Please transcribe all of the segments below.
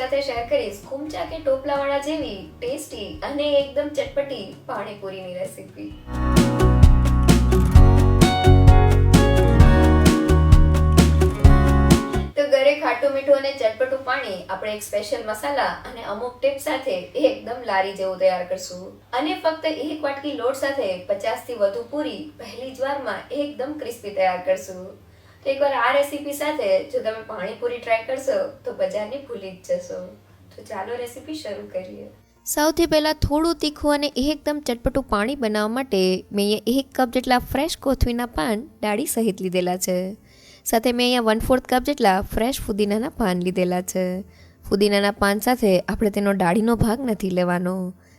સાથે શેર કરીશ કુમચા કે ટોપલાવાળા જેવી ટેસ્ટી અને એકદમ ચટપટી પાણીપુરીની રેસીપી। તો ઘરે ખાટું મીઠું અને ચટપટું પાણી આપણે એક સ્પેશિયલ મસાલા અને અમુક ટિપ સાથે એકદમ લારી જેવું તૈયાર કરશું અને ફક્ત એક વાટકી લોટ સાથે 50 થી વધુ પૂરી પહેલી જ વારમાં એકદમ ક્રિસ્પી તૈયાર કરશું। તો એકવાર આ રેસીપી સાથે જો તમે પાણીપુરી ટ્રાય કરશો તો બજારની ભૂલી જ જશો। તો ચાલો રેસીપી શરૂ કરીએ। સૌથી પહેલાં થોડું તીખું અને એકદમ ચટપટું પાણી બનાવવા માટે મેં અહીંયા 1 કપ જેટલા ફ્રેશ કોથમીરના પાન ડાળી સહિત લીધેલા છે। સાથે મેં અહીંયા 1/4 કપ જેટલા ફ્રેશ ફુદીનાના પાન લીધેલા છે। ફુદીનાના પાન સાથે આપણે તેનો ડાળીનો ભાગ નથી લેવાનો।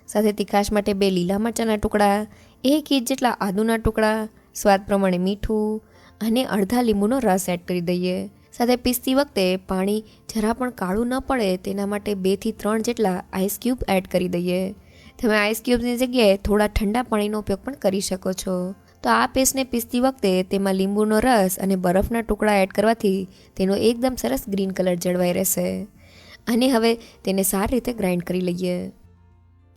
સાથે તીખાશ માટે 2 લીલા મરચાંના ટુકડા, 1 ઇંચ જેટલા આદુના ટુકડા, સ્વાદ પ્રમાણે મીઠું અને અડધા લીંબુનો રસ એડ કરી દઈએ। સાથે પીસતી વખતે પાણી જરા પણ કાળું ન પડે તેના માટે 2 થી 3 જેટલા આઈસ ક્યુબ એડ કરી દઈએ। તમે આઈસ ક્યુબ્સની જગ્યાએ થોડા ઠંડા પાણીનો ઉપયોગ પણ કરી શકો છો। તો આ પેસ્ટને પીસતી વખતે તેમાં લીંબુનો રસ અને બરફના ટુકડા એડ કરવાથી તેનો એકદમ સરસ ગ્રીન કલર જળવાઈ રહેશે। અને હવે તેને સારી રીતે ગ્રાઇન્ડ કરી લઈએ।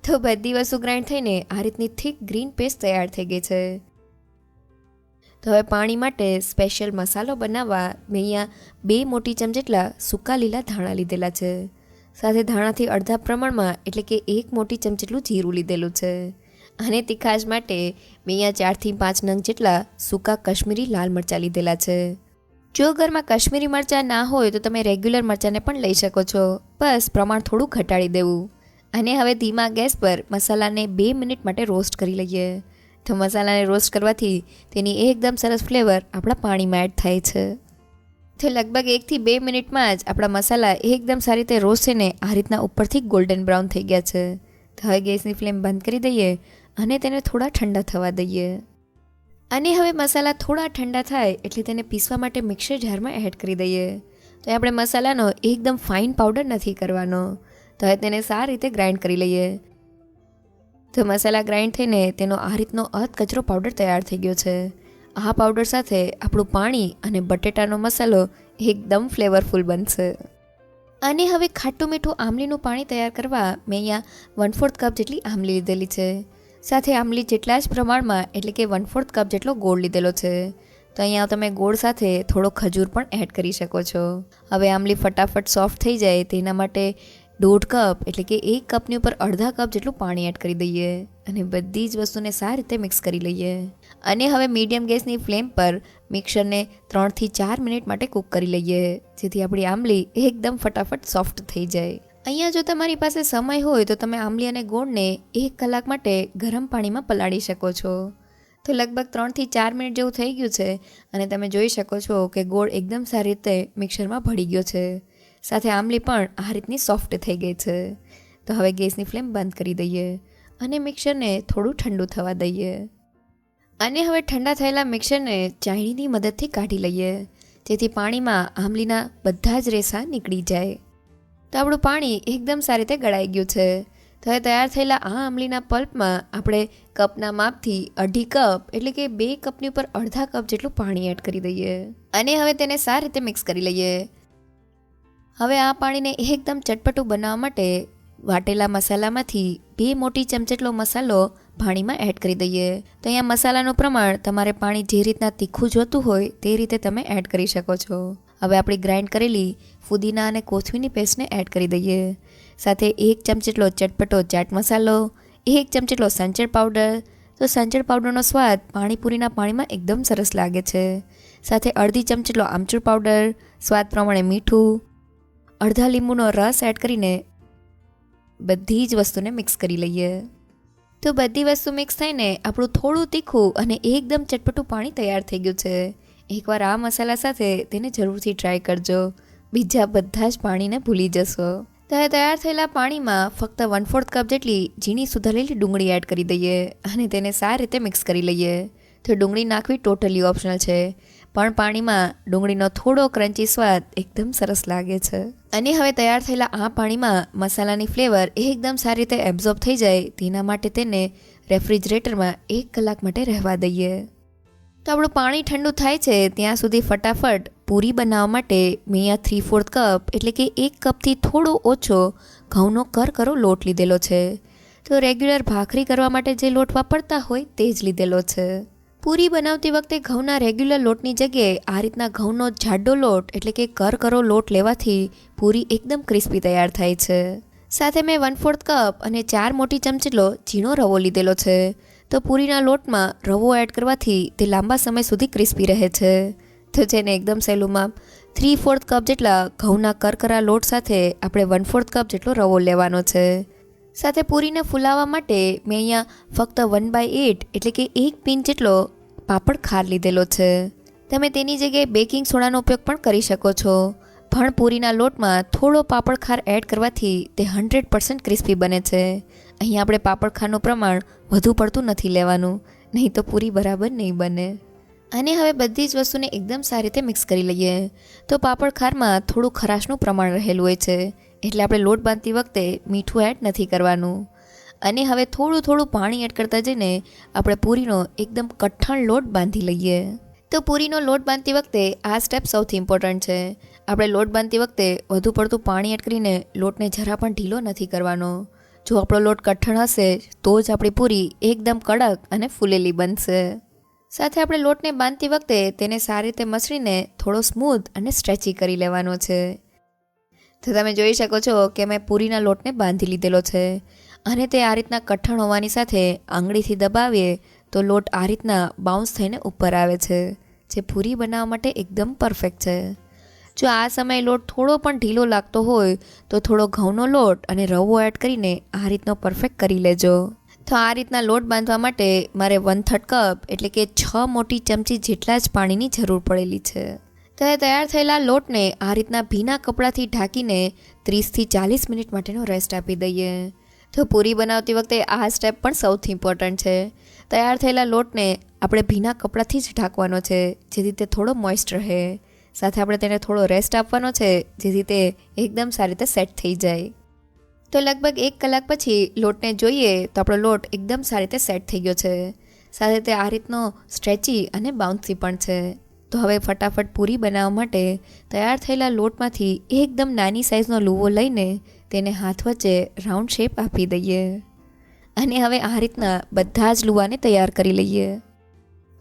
તો બધી વસ્તુ ગ્રાઇન્ડ થઈને આ રીતની થીક ગ્રીન પેસ્ટ તૈયાર થઈ ગઈ છે। તો હવે પાણી માટે સ્પેશિયલ મસાલો બનાવવા મેં અહીંયા 2 મોટી ચમચ જેટલા સૂકા લીલા ધાણા લીધેલા છે। સાથે ધાણાથી અડધા પ્રમાણમાં એટલે કે 1 મોટી ચમચ જેટલું જીરું લીધેલું છે। અને તીખાશ માટે મેં અહીંયા 4 થી 5 નંગ જેટલા સૂકા કાશ્મીરી લાલ મરચાં લીધેલા છે। જો ઘરમાં કાશ્મીરી મરચાં ના હોય તો તમે રેગ્યુલર મરચાંને પણ લઈ શકો છો, બસ પ્રમાણ થોડું ઘટાડી દેવું। અને હવે ધીમા ગેસ પર મસાલાને 2 મિનિટ માટે રોસ્ટ કરી લઈએ। તો મસાલાને રોસ્ટ કરવાથી તેની એકદમ સરસ ફ્લેવર આપણા પાણીમાં એડ થાય છે। તો લગભગ 1 થી 2 મિનિટમાં જ આપણા મસાલા એકદમ સારી રીતે રોસ્ટ થઈને આ રીતના ઉપરથી ગોલ્ડન બ્રાઉન થઈ ગયા છે। તો હવે ગેસની ફ્લેમ બંધ કરી દઈએ અને તેને થોડા ઠંડા થવા દઈએ। અને હવે મસાલા થોડા ઠંડા થાય એટલે તેને પીસવા માટે મિક્સર જારમાં એડ કરી દઈએ। તો આપણે મસાલાનો એકદમ ફાઇન પાવડર નથી કરવાનો, તો હવે તેને સારી રીતે ગ્રાઇન્ડ કરી લઈએ। તો મસાલા ગ્રાઇન્ડ થઈને તેનો આ રીતનો અધકચરો પાવડર તૈયાર થઈ ગયો છે। આ પાવડર સાથે આપણું પાણી અને બટેટાનો મસાલો એકદમ ફ્લેવરફુલ બનશે। અને હવે ખાટું મીઠું આમલીનું પાણી તૈયાર કરવા મેં અહીંયા 1/4 કપ જેટલી આમલી લીધેલી છે। સાથે આમલી જેટલા જ પ્રમાણમાં એટલે કે 1/4 કપ જેટલો ગોળ લીધેલો છે। તો અહીંયા તમે ગોળ સાથે થોડો ખજૂર પણ એડ કરી શકો છો। હવે આમલી ફટાફટ સોફ્ટ થઈ જાય તેના માટે 1/2 કપ એટલે કે 1 કપની ઉપર અડધા કપ જેટલું પાણી એડ કરી દઈએ અને બધી જ વસ્તુને સારી રીતે મિક્સ કરી લઈએ। અને હવે મીડિયમ ગેસની ફ્લેમ પર મિક્સરને 3 થી 4 મિનિટ માટે કૂક કરી લઈએ, જેથી આપણી આમલી એકદમ ફટાફટ સોફ્ટ થઈ જાય। અહીંયા જો તમારી પાસે સમય હોય તો તમે આમલી અને ગોળને 1 કલાક માટે ગરમ પાણીમાં પલાળી શકો છો। તો લગભગ 3 થી 4 મિનિટ જેવું થઈ ગયું છે અને તમે જોઈ શકો છો કે ગોળ એકદમ સારી રીતે મિક્સરમાં ભળી ગયો છે। સાથે આમલી પણ આ રીતની સોફ્ટ થઈ ગઈ છે। તો હવે ગેસની ફ્લેમ બંધ કરી દઈએ અને મિક્સરને થોડું ઠંડુ થવા દઈએ। અને હવે ઠંડા થયેલા મિક્સરને ચાળણીની મદદથી કાઢી લઈએ, જેથી પાણીમાં આમલીના બધા જ રેસા નીકળી જાય। તો આપણું પાણી એકદમ સારી રીતે ગળાઈ ગયું છે। તો હવે તૈયાર થયેલા આ આમલીના પલ્પમાં આપણે કપના માપથી 1/2 કપ એટલે કે 2 કપની ઉપર અડધા કપ જેટલું પાણી એડ કરી દઈએ અને હવે તેને સારી રીતે મિક્સ કરી લઈએ। હવે આ પાણીને એકદમ ચટપટું બનાવવા માટે વાટેલા મસાલામાંથી 2 મોટી ચમચ જેટલો મસાલો પાણીમાં એડ કરી દઈએ। તો અહીંયા મસાલાનું પ્રમાણ તમારે પાણી જે રીતના તીખું જોતું હોય તે રીતે તમે એડ કરી શકો છો। હવે આપણી ગ્રાઇન્ડ કરેલી ફુદીના અને કોથમીરની પેસ્ટને એડ કરી દઈએ। સાથે 1 ચમચ જેટલો ચટપટો ચાટ મસાલો, 1 ચમચ જેટલો સંચળ પાવડર। તો સંચળ પાવડરનો સ્વાદ પાણીપુરીના પાણીમાં એકદમ સરસ લાગે છે। સાથે અડધી ચમચ જેટલો આમચૂર પાવડર, સ્વાદ પ્રમાણે મીઠું, અડધા લીંબુનો રસ એડ કરીને બધી જ વસ્તુને મિક્સ કરી લઈએ। તો બધી વસ્તુ મિક્સ થઈને આપણું થોડું તીખું અને એકદમ ચટપટું પાણી તૈયાર થઈ ગયું છે। એકવાર આ મસાલા સાથે તેને જરૂરથી ટ્રાય કરજો, બીજા બધા જ પાણીને ભૂલી જશો। તો હવે તૈયાર થયેલા પાણીમાં ફક્ત 1/4 કપ જેટલી ઝીણી સુધારેલી ડુંગળી એડ કરી દઈએ અને તેને સારી રીતે મિક્સ કરી લઈએ। તો ડુંગળી નાખવી ટોટલી ઓપ્શનલ છે, પણ પાણીમાં ડુંગળીનો થોડો ક્રન્ચી સ્વાદ એકદમ સરસ લાગે છે। અને હવે તૈયાર થયેલા આ પાણીમાં મસાલાની ફ્લેવર એકદમ સારી રીતે એબ્ઝોર્બ થઈ જાય તેના માટે તેને રેફ્રિજરેટરમાં 1 કલાક માટે રહેવા દઈએ। તો આપણું પાણી ઠંડુ થાય છે ત્યાં સુધી ફટાફટ પૂરી બનાવવા માટે મેં અહીંયા 3/4 કપ એટલે કે 1 કપથી થોડો ઓછો ઘઉંનો કરકરો લોટ લીધેલો છે. તો રેગ્યુલર ભાખરી કરવા માટે જે લોટ વાપરતા હોય તે જ લીધેલો છે. પૂરી બનાવતી વખતે ઘઉંના રેગ્યુલર લોટની જગ્યાએ આ રીતના ઘઉંનો જાડો લોટ એટલે કે કરકરો લોટ લેવાથી પૂરી એકદમ ક્રિસ્પી તૈયાર થાય છે. સાથે મેં 1/4 કપ અને 4 મોટી ચમચી જેટલો ઝીણો રવો લીધેલો છે. તો પૂરીના લોટમાં રવો એડ કરવાથી તે લાંબા સમય સુધી ક્રિસ્પી રહે છે. તો જેને એકદમ સહેલું માપ 3/4 કપ જેટલા ઘઉંના કરકરા લોટ સાથે આપણે 1/4 કપ જેટલો રવો લેવાનો છે. સાથે પૂરીને ફૂલાવવા માટે મેં અહીંયા ફક્ત 1/8 એટલે કે 1 પિંચ જેટલો પાપડ ખાર લીધેલો છે. તમે તેની જગ્યાએ બેકિંગ સોડાનો ઉપયોગ પણ કરી શકો છો. પણ પૂરીના લોટમાં થોડો પાપડ ખાર એડ કરવાથી તે 100% ક્રિસ્પી બને છે. અહીં આપણે પાપડ ખારનું પ્રમાણ વધુ પડતું નથી લેવાનું, નહીં તો પૂરી બરાબર નહીં બને. અને હવે બધી જ વસ્તુને એકદમ સારી રીતે મિક્સ કરી લઈએ. તો પાપડ ખારમાં થોડું ખરાશનું પ્રમાણ રહેલું હોય છે, એટલે આપણે લોટ બાંધતી વખતે મીઠું એડ નથી કરવાનું. અને હવે થોડું પાણી એડ કરતા જઈને આપણે પૂરીનો એકદમ કઠણ લોટ બાંધી લઈએ. તો પૂરીનો લોટ બાંધતી વખતે આ સ્ટેપ સૌથી ઇમ્પોર્ટન્ટ છે. આપણે લોટ બાંધતી વખતે વધુ પડતું પાણી એડ કરીને લોટને જરા પણ ઢીલો નથી કરવાનો. જો આપણો લોટ કઠણ હશે તો જ આપણી પૂરી એકદમ કડક અને ફૂલેલી બનશે. સાથે આપણે લોટને બાંધતી વખતે તેને સારી રીતે મસળીને થોડો સ્મૂથ અને સ્ટ્રેચી કરી લેવાનો છે. તો તમે જોઈ શકો છો કે મેં પૂરીના લોટને બાંધી લીધેલો છે અને તે આ રીતના કઠણ હોવાની સાથે આંગળીથી દબાવીએ તો લોટ આ રીતના બાઉન્સ થઈને ઉપર આવે છે, જે પૂરી બનાવવા માટે એકદમ પરફેક્ટ છે. જો આ સમયે લોટ થોડો પણ ઢીલો લાગતો હોય તો થોડો ઘઉંનો લોટ અને રવો એડ કરીને આ રીતનો પરફેક્ટ કરી લેજો. તો આ રીતના લોટ બાંધવા માટે મારે 1/3 કપ એટલે કે 6 મોટી ચમચી જેટલા જ પાણીની જરૂર પડેલી છે. તો એ તૈયાર થયેલા લોટને આ રીતના ભીના કપડાથી ઢાંકીને 30થી 40 મિનિટ માટેનો રેસ્ટ આપી દઈએ. તો પૂરી બનાવતી વખતે આ સ્ટેપ પણ સૌથી ઇમ્પોર્ટન્ટ છે. તૈયાર થયેલા લોટને આપણે ભીના કપડાથી જ ઢાંકવાનો છે, જેથી તે થોડો મોઇસ્ટ રહે. સાથે આપણે તેને થોડો રેસ્ટ આપવાનો છે, જેથી તે એકદમ સારી રીતે સેટ થઈ જાય. તો લગભગ 1 કલાક પછી લોટને જોઈએ તો આપણો લોટ એકદમ સારી રીતે સેટ થઈ ગયો છે. સાથે તે આ રીતનો સ્ટ્રેચી અને બાઉન્સી પણ છે. તો હવે ફટાફટ પૂરી બનાવવા માટે તૈયાર થયેલા લોટમાંથી એકદમ નાની સાઇઝનો લુવો લઈને તેને હાથ વચ્ચે રાઉન્ડ શેપ આપી દઈએ. અને હવે આ રીતના બધા જ લુવાને તૈયાર કરી લઈએ.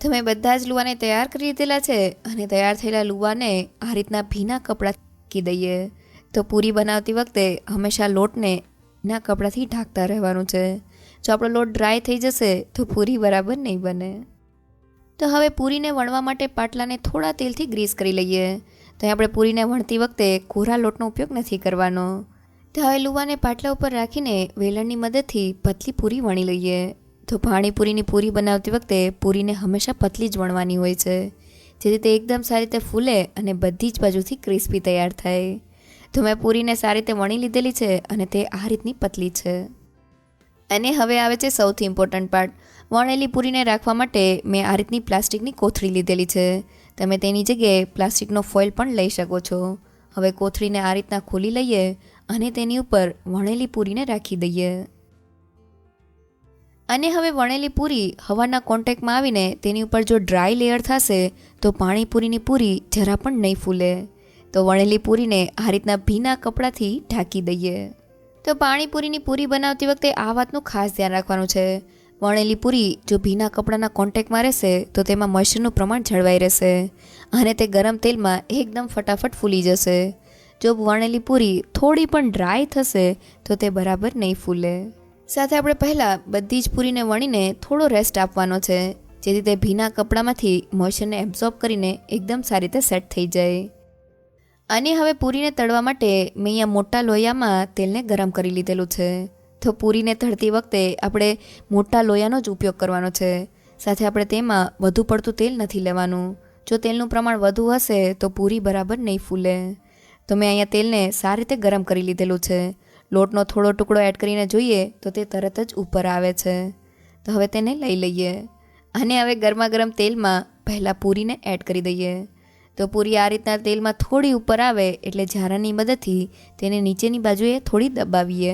તો મેં બધા જ લુવાને તૈયાર કરી લીધેલા છે અને તૈયાર થયેલા લુવાને આ રીતના ભીના કપડાં મૂકી દઈએ. તો પૂરી બનાવતી વખતે હંમેશા લોટને ભીના કપડાથી ઢાંકતા રહેવાનું છે. જો આપણો લોટ ડ્રાય થઈ જશે તો પૂરી બરાબર નહીં બને. તો હવે પૂરીને વણવા માટે પાટલાને થોડા તેલથી ગ્રીસ કરી લઈએ. તો આપણે પૂરીને વણતી વખતે કોરા લોટનો ઉપયોગ નથી કરવાનો. તો હવે લુવાને પાટલા ઉપર રાખીને વેલણની મદદથી પતલી પૂરી વણી લઈએ. તો પાણીપુરીની પૂરી બનાવતી વખતે પૂરીને હંમેશા પતલી જ વણવાની હોય છે, જેથી તે એકદમ સારી રીતે ફૂલે અને બધી જ બાજુથી ક્રિસ્પી તૈયાર થાય. તો મેં પૂરીને સારી રીતે વણી લીધેલી છે અને તે આ રીતની પતલી છે. અને હવે આવે છે સૌથી ઇમ્પોર્ટન્ટ પાર્ટ. વણેલી પૂરીને રાખવા માટે મેં આ રીતની પ્લાસ્ટિકની કોથળી લીધેલી છે. તમે તેની જગ્યાએ પ્લાસ્ટિકનો ફોઇલ પણ લઈ શકો છો. હવે કોથળીને આ રીતના ખોલી લઈએ અને તેની ઉપર વણેલી પૂરીને રાખી દઈએ. અને હવે વણેલી પૂરી હવાના કોન્ટેક્ટમાં આવીને તેની ઉપર જો ડ્રાય લેયર થશે તો પાણીપુરીની પૂરી જરા પણ નહીં ફૂલે. તો વણેલી પૂરીને આ રીતના ભીના કપડાથી ઢાંકી દઈએ. તો પાણીપુરીની પૂરી બનાવતી વખતે આ વાતનું ખાસ ધ્યાન રાખવાનું છે. વણેલી પૂરી જો ભીના કપડાના કોન્ટેક્ટમાં રહેશે તો તેમાં મોઇશ્ચરનું પ્રમાણ જળવાઈ રહેશે અને તે ગરમ તેલમાં એકદમ ફટાફટ ફૂલી જશે. જો વણેલી પૂરી થોડી પણ ડ્રાય થશે તો તે બરાબર નહીં ફૂલે. સાથે આપણે પહેલાં બધી જ પૂરીને વણીને થોડો રેસ્ટ આપવાનો છે, જેથી તે ભીના કપડામાંથી મોઇશ્ચરને એબ્ઝોર્બ કરીને એકદમ સારી રીતે સેટ થઈ જાય. અને હવે પૂરીને તળવા માટે મેં અહીંયા મોટા લોયામાં તેલને ગરમ કરી લીધેલું છે. તો પૂરીને તળતી વખતે આપણે મોટા લોયાનો જ ઉપયોગ કરવાનો છે. સાથે આપણે તેમાં વધુ પડતું તેલ નથી લેવાનું. જો તેલનું પ્રમાણ વધુ હશે તો પૂરી બરાબર નહીં ફૂલે. તો મેં અહીંયા તેલને સારી રીતે ગરમ કરી લીધેલું છે. લોટનો થોડો ટુકડો એડ કરીને જોઈએ તો તે તરત જ ઉપર આવે છે. તો હવે તેને લઈ લઈએ અને હવે ગરમા ગરમ તેલમાં પહેલાં પૂરીને એડ કરી દઈએ. તો પૂરી આ રીતના તેલમાં થોડી ઉપર આવે એટલે ઝારાની મદદથી તેને નીચેની બાજુએ થોડી દબાવીએ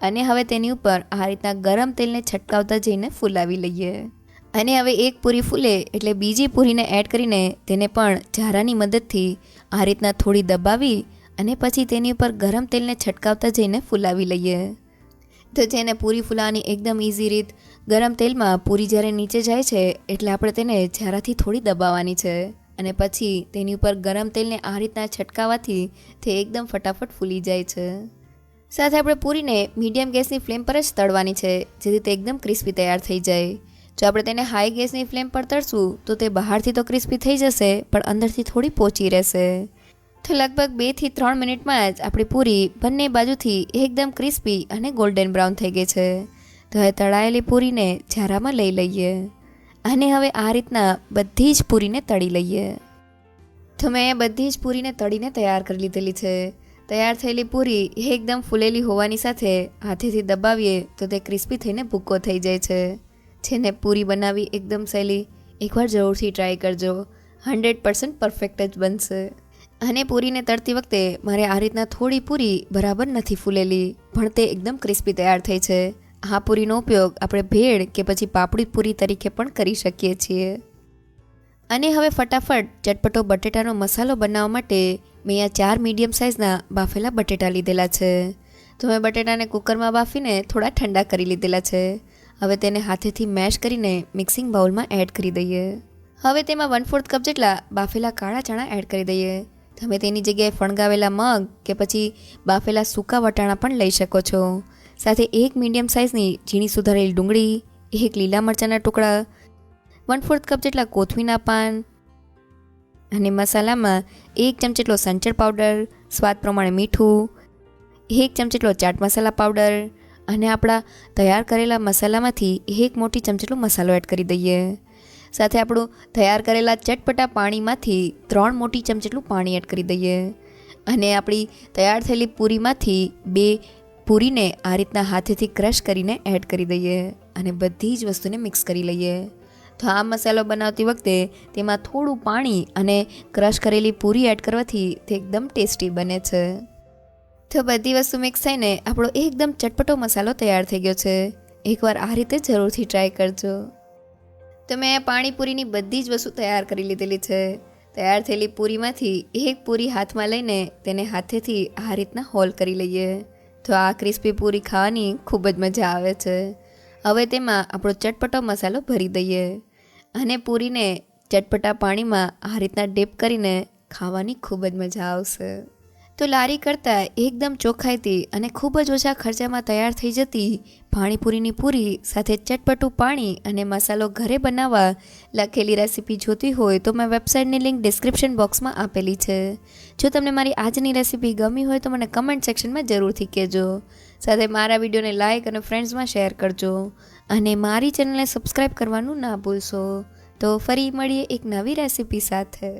અને હવે તેની ઉપર આ રીતના ગરમ તેલને છટકાવતા જઈને ફૂલાવી લઈએ. અને હવે એક પૂરી ફૂલે એટલે બીજી પૂરીને એડ કરીને તેને પણ ઝારાની મદદથી આ રીતના થોડી દબાવી અને પછી તેની ઉપર ગરમ તેલને છટકાવતા જઈને ફૂલાવી લઈએ. તો જેને પૂરી ફૂલાવાની એકદમ ઇઝી રીત, ગરમ તેલમાં પૂરી જ્યારે નીચે જાય છે એટલે આપણે તેને ઝારાથી થોડી દબાવવાની છે અને પછી તેની ઉપર ગરમ તેલને આ રીતના છટકાવવાથી તે એકદમ ફટાફટ ફૂલી જાય છે. સાથે આપણે પૂરીને મીડિયમ ગેસની ફ્લેમ પર જ તળવાની છે જેથી તે એકદમ ક્રિસ્પી તૈયાર થઈ જાય. જો આપણે તેને હાઈ ગેસની ફ્લેમ પર તળશું તો તે બહારથી તો ક્રિસ્પી થઈ જશે પણ અંદરથી થોડી પોચી રહેશે. તો લગભગ 2 થી 3 મિનિટમાં જ આપણી પૂરી બંને બાજુથી એકદમ ક્રિસ્પી અને ગોલ્ડન બ્રાઉન થઈ ગઈ છે. તો હવે તળાયેલી પૂરીને ઝારામાં લઈ લઈએ અને હવે આ રીતના બધી જ પૂરીને તળી લઈએ. તો મેં બધી જ પૂરીને તળીને તૈયાર કરી લીધેલી છે. તૈયાર થયેલી પૂરી એકદમ ફૂલેલી હોવાની સાથે હાથેથી દબાવીએ તો તે ક્રિસ્પી થઈને ભૂક્કો થઈ જાય છે. જેને પૂરી બનાવવી એકદમ સહેલી, એકવાર જરૂરથી ટ્રાય કરજો, 100% પરફેક્ટ જ બનશે. અને પૂરીને તળતી વખતે મારે આ રીતના થોડી પૂરી બરાબર નથી ફૂલેલી પણ તે એકદમ ક્રિસ્પી તૈયાર થઈ છે. આ પૂરીનો ઉપયોગ આપણે ભેળ કે પછી પાપડી પૂરી તરીકે પણ કરી શકીએ છીએ. અને હવે ફટાફટ ચટપટો બટેટાનો મસાલો બનાવવા માટે મેં અહીંયા 4 મીડિયમ સાઇઝના બાફેલા બટેટા લીધેલા છે. તો મેં બટેટાને કુકરમાં બાફીને થોડા ઠંડા કરી લીધેલા છે. હવે તેને હાથેથી મેશ કરીને મિક્સિંગ બાઉલમાં એડ કરી દઈએ. હવે તેમાં 1/4 કપ જેટલા બાફેલા કાળા ચણા એડ કરી દઈએ. તમે તેની જગ્યાએ ફણગાવેલા મગ કે પછી બાફેલા સૂકા વટાણા પણ લઈ શકો છો. સાથે 1 મીડિયમ સાઇઝની ઝીણી સુધારેલી ડુંગળી, 1 લીલા મરચાંના ટુકડા, 1/4 કપ જેટલા કોથમીના પાન અને મસાલામાં 1 ચમચી જેટલો સંચળ પાવડર, સ્વાદ પ્રમાણે મીઠું, 1 ચમચી જેટલો ચાટ મસાલા પાવડર અને આપણા તૈયાર કરેલા મસાલામાંથી 1 મોટી ચમચી જેટલો મસાલો એડ કરી દઈએ. સાથે આપણું તૈયાર કરેલા ચટપટા પાણીમાંથી 3 મોટી ચમચી જેટલું પાણી એડ કરી દઈએ અને આપણી તૈયાર થયેલી પૂરીમાંથી 2 પૂરીને આ રીતના હાથેથી ક્રશ કરીને એડ કરી દઈએ અને બધી જ વસ્તુને મિક્સ કરી લઈએ. તો આ મસાલો બનાવતી વખતે તેમાં થોડું પાણી અને ક્રશ કરેલી પૂરી એડ કરવાથી તે એકદમ ટેસ્ટી બને છે. તો બધી વસ્તુ મિક્સ થઈને આપણો એકદમ ચટપટો મસાલો તૈયાર થઈ ગયો છે. એકવાર આ રીતે જરૂરથી ટ્રાય કરજો. તો મેં પાણીપુરીની બધી જ વસ્તુ તૈયાર કરી લીધેલી છે. તૈયાર થયેલી પૂરીમાંથી 1 પૂરી હાથમાં લઈને તેને હાથેથી આ રીતના હોલ કરી લઈએ. તો આ ક્રિસ્પી પૂરી ખાવાની ખૂબ જ મજા આવે છે. હવે તેમાં આપણો ચટપટો મસાલો ભરી દઈએ અને પૂરીને ચટપટા પાણીમાં આ રીતના ડીપ કરીને ખાવાની ખૂબ જ મજા આવશે. તો લારી કરતાં એકદમ ચોખ્ખાઈથી અને ખૂબ જ ઓછા ખર્ચામાં તૈયાર થઈ જતી પાણીપુરીની પૂરી સાથે ચટપટું પાણી અને મસાલો ઘરે બનાવવા લખેલી રેસીપી જોતી હોય તો મેં વેબસાઇટની લિંક ડિસ્ક્રિપ્શન બોક્સમાં આપેલી છે. જો તમને મારી આજની રેસીપી ગમી હોય તો મને કમેન્ટ સેક્શનમાં જરૂરથી કહેજો. સાથે મારા વિડીયોને લાઇક અને ફ્રેન્ડ્સમાં શેર કરજો અને મારી ચેનલને સબસ્ક્રાઈબ કરવાનું ના ભૂલશો. તો ફરી મળીએ એક નવી રેસીપી સાથે.